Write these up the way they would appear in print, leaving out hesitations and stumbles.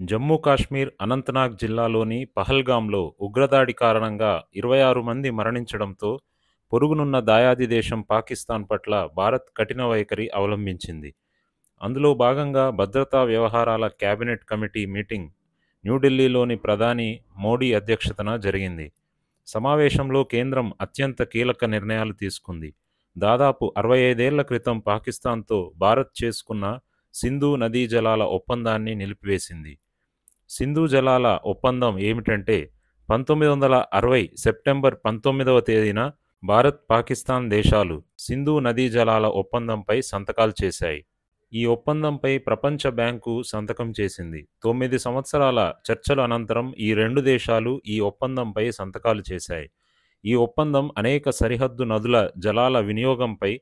జమ్మూ కాశ్మీర్ అనంతనాగ్ జిల్లాలోని పహల్గాంలో ఉగ్రదాడి కారణంగా 26 మంది మరణించడంతో పొరుగునున్న దాయాది దేశం పాకిస్తాన్ పట్ల భారత్ కఠిన వైఖరి అవలంబించింది. అందులో భాగంగా భద్రతా వ్యవహారాల కేబినెట్ కమిటీ మీటింగ్ న్యూఢిల్లీలోని ప్రధాని మోడీ అధ్యక్షతన జరిగింది. సమావేశంలో కేంద్రం అత్యంత కీలక నిర్ణయాలు తీసుకుంది. దాదాపు 65 ఏళ్ల క్రితం పాకిస్తాన్తో భారత్ చేసుకున్న సింధు నదీ జలాల ఒప్పందాన్ని నిలిపివేసింది. సింధు జలాల ఒప్పందం ఏమిటంటే 1960 సెప్టెంబర్ 19వ తేదీన భారత్, పాకిస్తాన్ దేశాలు సింధు నదీ జలాల ఒప్పందంపై సంతకాలు చేశాయి. ఈ ఒప్పందంపై ప్రపంచ బ్యాంకు సంతకం చేసింది. 9 సంవత్సరాల చర్చల అనంతరం ఈ రెండు దేశాలు ఈ ఒప్పందంపై సంతకాలు చేశాయి. ఈ ఒప్పందం అనేక సరిహద్దు నదుల జలాల వినియోగంపై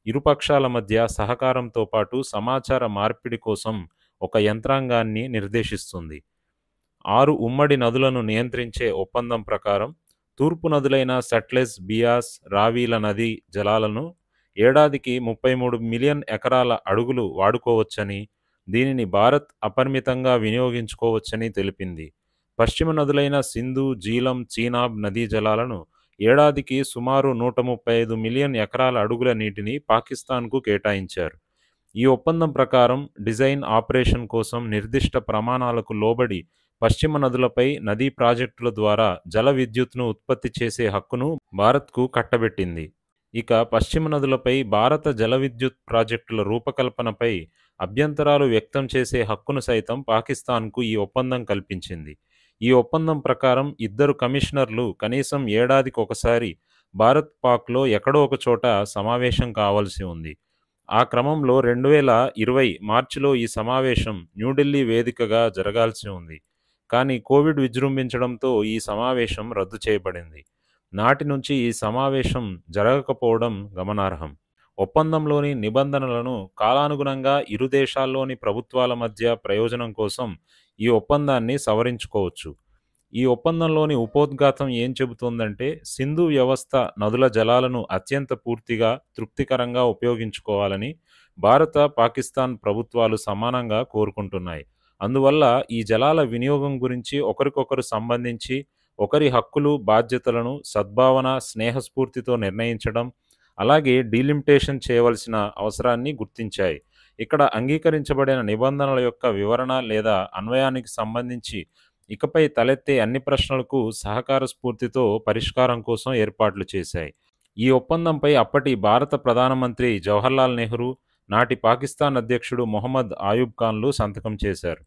ఇరుపక్షాల మధ్య సహకారంతో పాటు సమాచార మార్పిడి కోసం ఒక యంత్రాంగాన్ని నిర్దేశిస్తుంది. 6 ఉమ్మడి నదులను నియంత్రించే ఒప్పందం ప్రకారం తూర్పు నదులైన సట్లెజ్, బియాస్, రావీల నదీ జలాలను ఏడాదికి 33 మిలియన్ ఎకరాల అడుగులు వాడుకోవచ్చని, దీనిని భారత్ అపరిమితంగా వినియోగించుకోవచ్చని తెలిపింది. పశ్చిమ నదులైన సింధు, జీలం, చీనాబ్ నదీ జలాలను ఏడాదికి సుమారు 135 మిలియన్ ఎకరాల అడుగుల నీటిని పాకిస్తాన్కు కేటాయించారు. ఈ ఒప్పందం ప్రకారం డిజైన్, ఆపరేషన్ కోసం నిర్దిష్ట ప్రమాణాలకు లోబడి పశ్చిమ నదులపై నదీ ప్రాజెక్టుల ద్వారా జల విద్యుత్తును ఉత్పత్తి చేసే హక్కును భారత్కు కట్టబెట్టింది. ఇక పశ్చిమ నదులపై భారత జల విద్యుత్ ప్రాజెక్టుల రూపకల్పనపై అభ్యంతరాలు వ్యక్తం చేసే హక్కును సైతం పాకిస్తాన్కు ఈ ఒప్పందం కల్పించింది. ఈ ఒప్పందం ప్రకారం ఇద్దరు కమిషనర్లు కనీసం ఏడాదికి ఒకసారి భారత్, పాక్లో ఎక్కడో ఒక చోట సమావేశం కావాల్సి ఉంది. ఆ క్రమంలో 2020 మార్చిలో ఈ సమావేశం న్యూఢిల్లీ వేదికగా జరగాల్సి ఉంది. కానీ కోవిడ్ విజృంభించడంతో ఈ సమావేశం రద్దు చేయబడింది. నాటి నుంచి ఈ సమావేశం జరగకపోవడం గమనార్హం. ఒప్పందంలోని నిబంధనలను కాలానుగుణంగా ఇరు దేశాల్లోని ప్రభుత్వాల మధ్య ప్రయోజనం కోసం ఈ ఒప్పందాన్ని సవరించుకోవచ్చు. ఈ ఒప్పందంలోని ఉపోద్ఘాతం ఏం చెబుతోందంటే, సింధు వ్యవస్థ నదుల జలాలను అత్యంత పూర్తిగా, తృప్తికరంగా ఉపయోగించుకోవాలని భారత, పాకిస్తాన్ ప్రభుత్వాలు సమానంగా కోరుకుంటున్నాయి. అందువల్ల ఈ జలాల వినియోగం గురించి ఒకరికొకరు సంబంధించి ఒకరి హక్కులు, బాధ్యతలను సద్భావన, స్నేహస్ఫూర్తితో నిర్ణయించడం, అలాగే డీలిమిటేషన్ చేయవలసిన అవసరాన్ని గుర్తించాయి. ఇక్కడ అంగీకరించబడిన నిబంధనల యొక్క వివరణ లేదా అన్వయానికి సంబంధించి ఇకపై తలెత్తే అన్ని ప్రశ్నలకు సహకార స్ఫూర్తితో పరిష్కారం కోసం ఏర్పాట్లు చేశాయి. ఈ ఒప్పందంపై అప్పటి భారత ప్రధానమంత్రి జవహర్లాల్ నెహ్రూ, నాటి పాకిస్తాన్ అధ్యక్షుడు మొహమ్మద్ ఆయూబ్ ఖాన్లు సంతకం చేశారు.